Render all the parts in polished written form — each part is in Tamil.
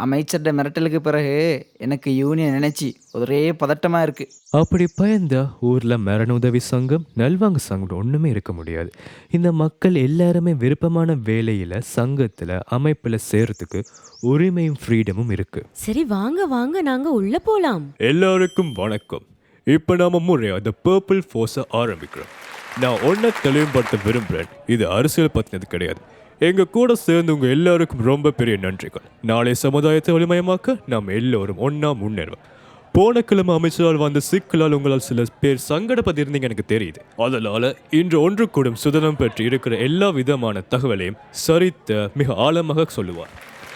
அமைச்சர்ட மிரட்டலுக்கு பிறகு எனக்கு யூனியன் நினைச்சு ஒரே பதட்டமா இருக்கு. அப்படி பயந்தா ஊர்ல மரண உதவி சங்கம், நல்வாங்கு சங்கம் ஒண்ணுமே இருக்க முடியாது. இந்த மக்கள் எல்லாருமே விருப்பமான வேலையில, சங்கத்துல, அமைப்புல சேர்றதுக்கு உரிமையும் ஃப்ரீடமும் இருக்கு. சரி வாங்க வாங்க நாங்க உள்ள போலாம். எல்லாருக்கும் வணக்கம். இப்போ நாம முறையா த பர்பிள் ஃபோர்ஸை ஆரம்பிக்கிறோம். நான் ஒன்றை தெளிவுபடுத்த விரும்புகிறேன், இது அரசியல் பற்றினது கிடையாது. எங்கள் கூட சேர்ந்தவங்க எல்லாருக்கும் ரொம்ப பெரிய நன்றிகள். நாளை சமுதாயத்தை ஒளிமயமாக்க நாம் எல்லோரும் ஒன்றா முன்னேறுவோம். போன கிழமை அமைச்சரால் வந்த சிக்கலால் உங்களால் சில பேர் சங்கடப்பட்டிருந்தீங்க எனக்கு தெரியுது. அதனால் இன்று ஒன்று கூடும் சுதந்திரம் பற்றி இருக்கிற எல்லா விதமான தகவலையும் சரித்த மிக ஆழமாக சொல்லுவார்.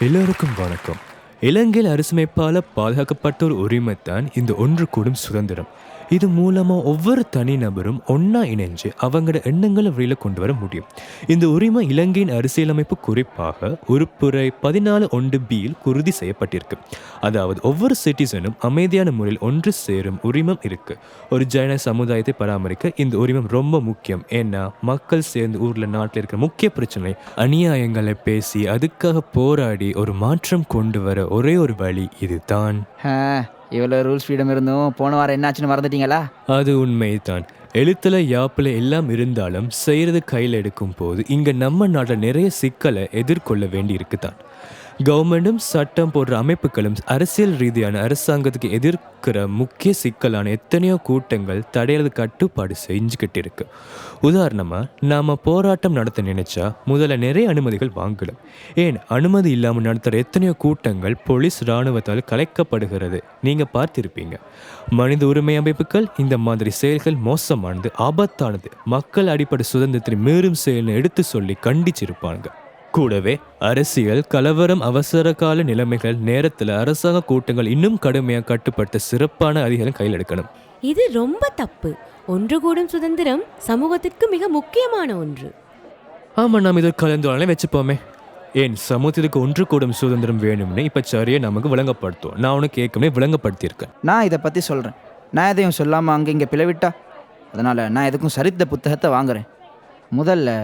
எல்லோருக்கும் வணக்கம். இலங்கையில் அரசமைப்பால் பாதுகாக்கப்பட்ட ஒரு உரிமைத்தான் இந்த ஒன்று கூடும் சுதந்திரம். இது மூலமாக ஒவ்வொரு தனிநபரும் ஒன்றா இணைஞ்சு அவங்களோட எண்ணங்களை வழியில் கொண்டு வர முடியும். இந்த உரிமை இலங்கையின் அரசியலமைப்பு குறிப்பாக உறுப்புரை 14(1)(b)யில் உறுதி செய்யப்பட்டிருக்கு. அதாவது ஒவ்வொரு சிட்டிசனும் அமைதியான முறையில் ஒன்று சேரும் உரிமம் இருக்கு. ஒரு ஜன சமுதாயத்தை பராமரிக்க இந்த உரிமம் ரொம்ப முக்கியம். ஏன்னா மக்கள் சேர்ந்து ஊரில் நாட்டில் இருக்கிற முக்கிய பிரச்சனை அநியாயங்களை பேசி அதுக்காக போராடி ஒரு மாற்றம் கொண்டு வர ஒரே ஒரு வழி இதுதான். இவ்வளோ ரூல்ஸ் ஃப்ரீடம் இருந்தும் போன வாரம் என்னாச்சுன்னு மறந்துட்டீங்களா? அது உண்மைதான். எழுத்துல யாப்பில் எல்லாம் இருந்தாலும் செய்கிறது கையில் எடுக்கும் போது இங்கே நம்ம நாட்டில் நிறைய சிக்கலை எதிர்கொள்ள வேண்டி இருக்குதான். கவர்மெண்ட்டும் சட்டம் போடுற அமைப்புகளும் அரசியல் ரீதியான அரசாங்கத்துக்கு எதிர்க்கிற முக்கிய சிக்கலான எத்தனையோ கூட்டங்கள் தடையாளது கட்டுப்பாடு செஞ்சுக்கிட்டு இருக்கு. உதாரணமாக நாம் போராட்டம் நடத்த நினைச்சா முதல்ல நிறைய அனுமதிகள் வாங்கலாம். ஏன் அனுமதி இல்லாமல் நடத்துகிற எத்தனையோ கூட்டங்கள் போலீஸ் இராணுவத்தால் கலைக்கப்படுகிறது நீங்கள் பார்த்திருப்பீங்க. மனித உரிமை அமைப்புகள் இந்த மாதிரி செயல்கள் மோசமானது, ஆபத்தானது, மக்கள் அடிப்படை சுதந்திரத்தை மீறும் செயல்னு எடுத்து சொல்லி கண்டிச்சிருப்பாங்க. கூடவே அரசியல் கலவரம், அவசர கால நிலைமைகள் நேரத்தில் அரசாங்க கூட்டங்கள் இன்னும் கடுமையாக கட்டுப்படுத்த சிறப்பான அதிகாரம் கையில் எடுக்கணும். இது ரொம்ப தப்பு. ஒன்று கூடும் சுதந்திரம் சமூகத்திற்கு மிக முக்கியமான ஒன்று. ஆமாம், நாம் இதை கலந்துரையாடலை வச்சுப்போமே. ஏன் சமூகத்திற்கு ஒன்று கூடும் சுதந்திரம் வேணும்னு இப்போ சரியாக நமக்கு விளங்கப்படுத்துவோம். நான் உனக்கு ஏற்கனவே விளங்கப்படுத்தியிருக்கேன். நான் இதை பற்றி சொல்கிறேன். நான் எதையும் சொல்லாமல் அங்கே இங்கே பிளவிட்டா, அதனால் நான் எதுக்கும் சரித்த புத்தகத்தை வாங்குகிறேன். முதல்ல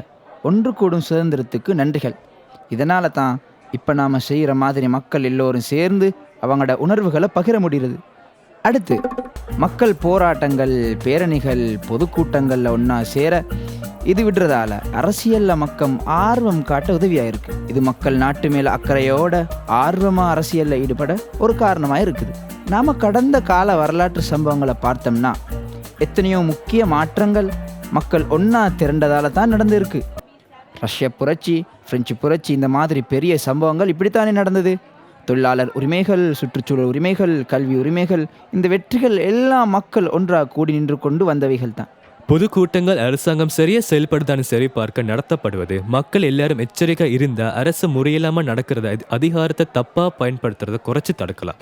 ஒன்று கூடும் சுதந்திரத்துக்கு நன்றிகள். இதனால தான் இப்போ நாம் செய்கிற மாதிரி மக்கள் எல்லோரும் சேர்ந்து அவங்களோட உணர்வுகளை பகிர முடிகிறது. அடுத்து மக்கள் போராட்டங்கள், பேரணிகள், பொதுக்கூட்டங்களில் ஒன்றா சேர இது விடுறதால அரசியலில் மக்கள் ஆர்வம் காட்ட உதவியாக இருக்குது. இது மக்கள் நாட்டு மேலே அக்கறையோட ஆர்வமாக அரசியலில் ஈடுபட ஒரு காரணமாக இருக்குது. நாம் கடந்த கால வரலாற்று சம்பவங்களை பார்த்தோம்னா எத்தனையோ முக்கிய மாற்றங்கள் மக்கள் ஒன்றா திரண்டதால தான் நடந்திருக்கு. ரஷ்ய புரட்சி, பிரெஞ்சு புரட்சி, இந்த மாதிரி பெரிய சம்பவங்கள் இப்படித்தானே நடந்தது. தொழிலாளர் உரிமைகள், சுற்றுச்சூழல் உரிமைகள், கல்வி உரிமைகள், இந்த வெற்றிகள் எல்லாம் மக்கள் ஒன்றாக கூடி நின்று கொண்டு வந்தவைகள் தான். பொதுக்கூட்டங்கள் அரசாங்கம் சரியாக செயல்படுதான்னு சரி பார்க்க நடத்தப்படுவது. மக்கள் எல்லாரும் எச்சரிக்கை இருந்தால் அரசு முறையில்லாமல் நடக்கிறத, அதிகாரத்தை தப்பாக பயன்படுத்துறதை குறைச்சி தடுக்கலாம்.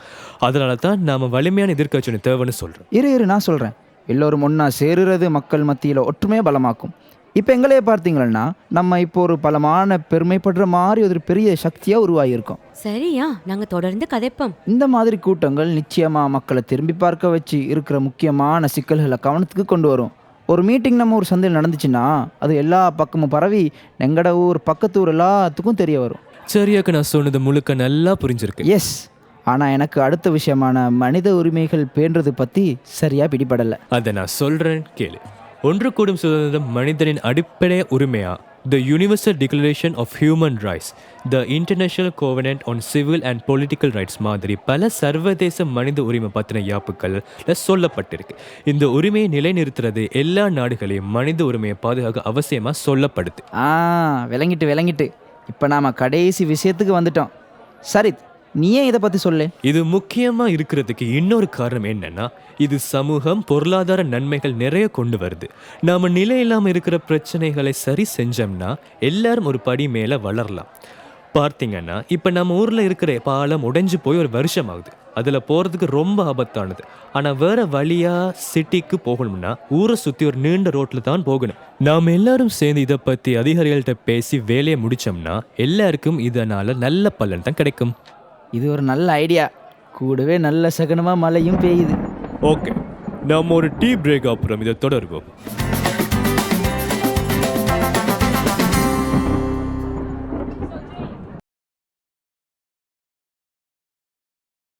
அதனால தான் நாம் வலிமையான எதிர்க்கட்சி தேவைன்னு சொல்கிறோம். இரு நான் சொல்கிறேன். எல்லோரும் ஒன்றா சேருறது மக்கள் மத்தியில் ஒற்றுமையாக பலமாக்கும். இப்போ எங்களையே பார்த்தீங்கன்னா நம்ம இப்போ ஒரு பலமான பெருமைப்படுற மாதிரி ஒரு பெரிய சக்தியாக உருவாகியிருக்கோம். சரியா, நாங்கள் தொடர்ந்து கதைப்போம். இந்த மாதிரி கூட்டங்கள் நிச்சயமாக மக்களை திரும்பி பார்க்க வச்சு இருக்கிற முக்கியமான சிக்கல்களை கவனத்துக்கு கொண்டு வரும். ஒரு மீட்டிங் நம்ம ஒரு சந்தையில் நடந்துச்சுன்னா அது எல்லா பக்கமும் பரவி எங்கட ஊர் பக்கத்து ஊர் எல்லாத்துக்கும் தெரிய வரும். சரியாக்க நான் சொன்னது முழுக்க நல்லா புரிஞ்சிருக்கு. எஸ், ஆனால் எனக்கு அடுத்த விஷயமான மனித உரிமைகள் பேணுறது பற்றி சரியாக பிடிபடலை. அதை நான் சொல்கிறேன் கேளு. ஒன்று கூடும் சுதந்திரம் மனிதனின் அடிப்படை உரிமையா, the universal declaration of human rights, the international covenant on civil and political rights மாதிரி பல சர்வதேச மனித உரிமை பற்றின யாப்புகள் சொல்லப்பட்டிருக்கு. இந்த உரிமையை நிலைநிறுத்துறது எல்லா நாடுகளையும் மனித உரிமையை பாதுகாக்க அவசியமாக சொல்லப்படுது. விளங்கிட்டு இப்போ நாம் கடைசி விஷயத்துக்கு வந்துட்டோம். சரி, நீயே இதை பற்றி சொல்லு. இது முக்கியமாக இருக்கிறதுக்கு இன்னொரு காரணம் என்னன்னா, இது சமூகம் பொருளாதார நன்மைகள் நிறைய கொண்டு வருது. நாம் நிலை இல்லாமல் இருக்கிற பிரச்சனைகளை சரி செஞ்சோம்னா எல்லாரும் ஒரு படி மேலே வளரலாம். பார்த்தீங்கன்னா இப்போ நம்ம ஊரில் இருக்கிற பாலம் உடைஞ்சு போய் ஒரு வருஷம் ஆகுது. அதில் போகிறதுக்கு ரொம்ப ஆபத்தானது. ஆனால் வேறு வழியாக சிட்டிக்கு போகணும்னா ஊரை சுற்றி ஒரு நீண்ட ரோட்டில் தான் போகணும். நாம் எல்லாரும் சேர்ந்து இதை பற்றி அதிகாரிகள்கிட்ட பேசி வேலையை முடித்தோம்னா எல்லாருக்கும் இதனால் நல்ல பலன் தான் கிடைக்கும். இது ஒரு நல்ல ஐடியா. கூடவே நல்ல சகனமாக மழையும் பெய்யுது. ஓகே, நாம் ஒரு டீ பிரேக் அப்புறம் இதை தொடருவோம்.